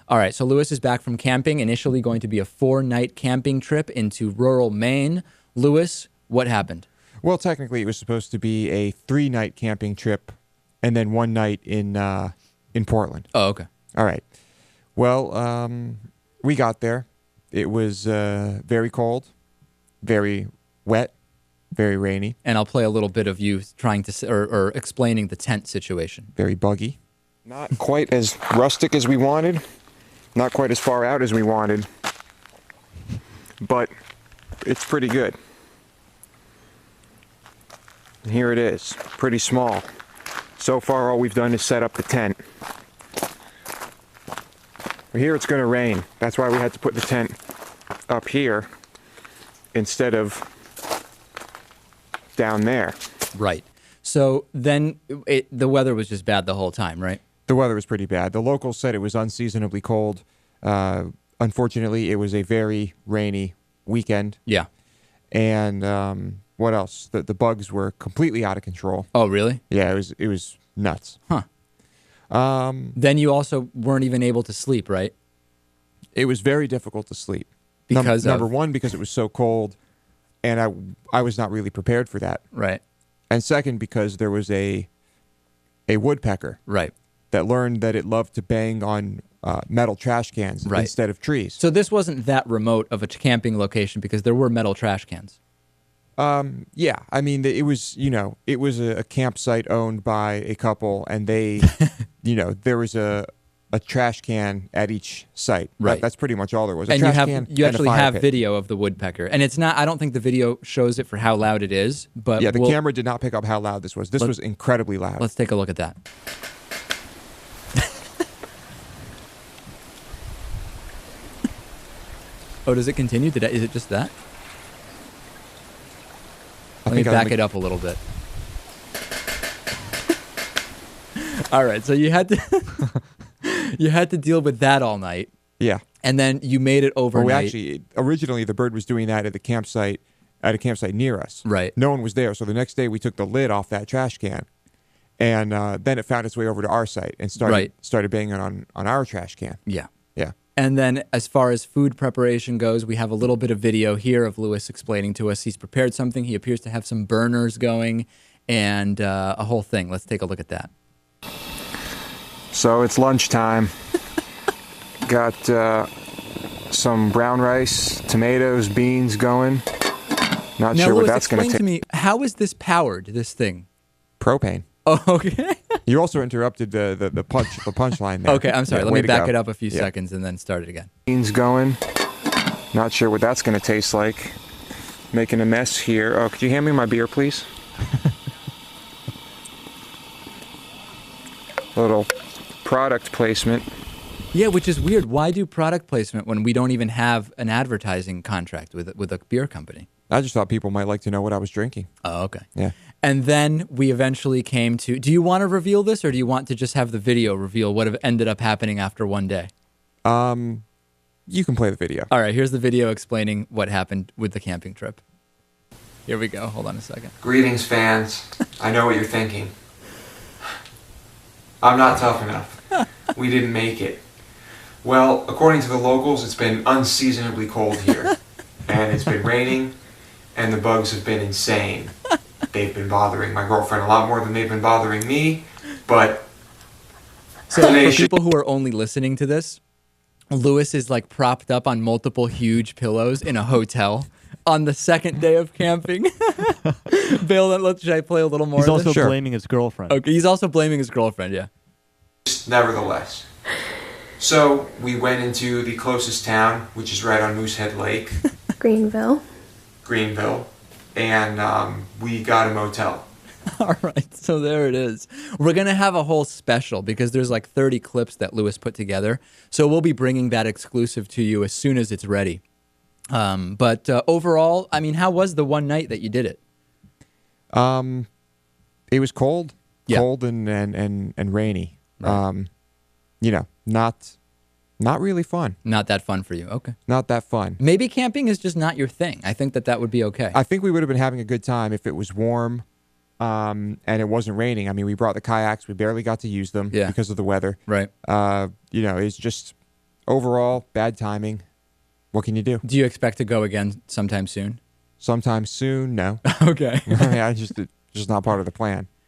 All right, so Lewis is back from camping, initially going to be a 4-night camping trip into rural Maine. Lewis, what happened? Well, technically, it was supposed to be a 3-night camping trip and then 1 night in Portland. Oh, okay. All right. Well, we got there. It was very cold, very wet, very rainy. And I'll play a little bit of you trying to, or explaining the tent situation. Very buggy. Not quite as rustic as we wanted. Not quite as far out as we wanted. But it's pretty good. And here it is. Pretty small. So far, all we've done is set up the tent. Here it's going to rain. That's why we had to put the tent up here instead of down there. Right. So then the weather was just bad the whole time, right? The weather was pretty bad. The locals said it was unseasonably cold. Unfortunately, it was a very rainy weekend. Yeah. And what else? The bugs were completely out of control. Oh, really? Yeah, it was nuts. Huh. Then you also weren't even able to sleep, right? It was very difficult to sleep. Because number one, because it was so cold, and I was not really prepared for that. Right. And second, because there was a woodpecker. Right. That learned that it loved to bang on metal trash cans instead of trees. So this wasn't that remote of a camping location because there were metal trash cans. Yeah, I mean, it was a campsite owned by a couple, and they, there was a trash can at each site. Right. That's pretty much all there was. And you actually have video of the woodpecker, and it's not. I don't think the video shows it for how loud it is, but yeah, the camera did not pick up how loud this was. This was incredibly loud. Let's take a look at that. Oh, does it continue? Is it just that? Let me back it up a little bit. All right, so you had to deal with that all night. Yeah. And then you made it overnight. Well, originally the bird was doing that at a campsite near us. Right. No one was there, so the next day we took the lid off that trash can, and then it found its way over to our site and started banging on our trash can. Yeah. Yeah. And then as far as food preparation goes, we have a little bit of video here of Lewis explaining to us he's prepared something. He appears to have some burners going and a whole thing. Let's take a look at that. So it's lunchtime. Got some brown rice, tomatoes, beans going. Not sure what that's going to take. Explain to me, how is this powered, this thing? Propane. Oh, okay. You also interrupted the punchline there. Okay, I'm sorry. Yeah, let me back it up a few seconds and then start it again. Beans going. Not sure what that's going to taste like. Making a mess here. Oh, could you hand me my beer, please? Little product placement. Yeah, which is weird. Why do product placement when we don't even have an advertising contract with a beer company? I just thought people might like to know what I was drinking. Oh, okay. Yeah. And then we eventually came to, do you want to reveal this or do you want to just have the video reveal what ended up happening after one day? You can play the video. All right, here's the video explaining what happened with the camping trip. Here we go. Hold on a second. Greetings, fans. I know what you're thinking. I'm not tough enough. We didn't make it. Well, according to the locals, it's been unseasonably cold here. And it's been raining, and the bugs have been insane. They've been bothering my girlfriend a lot more than they've been bothering me, but... So for people who are only listening to this, Lewis is like propped up on multiple huge pillows in a hotel on the second day of camping. Bill, should I play a little more He's of this? also blaming his girlfriend. Okay, he's also blaming his girlfriend, yeah. Nevertheless. So, we went into the closest town, which is right on Moosehead Lake. Greenville. And we got a motel. All right, so there it is. We're going to have a whole special because there's like 30 clips that Lewis put together. So we'll be bringing that exclusive to you as soon as it's ready. But overall, I mean, how was the one night that you did it? It was cold. Yeah. Cold and rainy. Right. Not really fun. Not that fun for you. Okay. Not that fun. Maybe camping is just not your thing. I think that would be okay. I think we would have been having a good time if it was warm and it wasn't raining. I mean, we brought the kayaks. We barely got to use them because of the weather. Right. It's just overall, bad timing. What can you do? Do you expect to go again sometime soon? Sometime soon? No. Okay. I mean, it's just not part of the plan.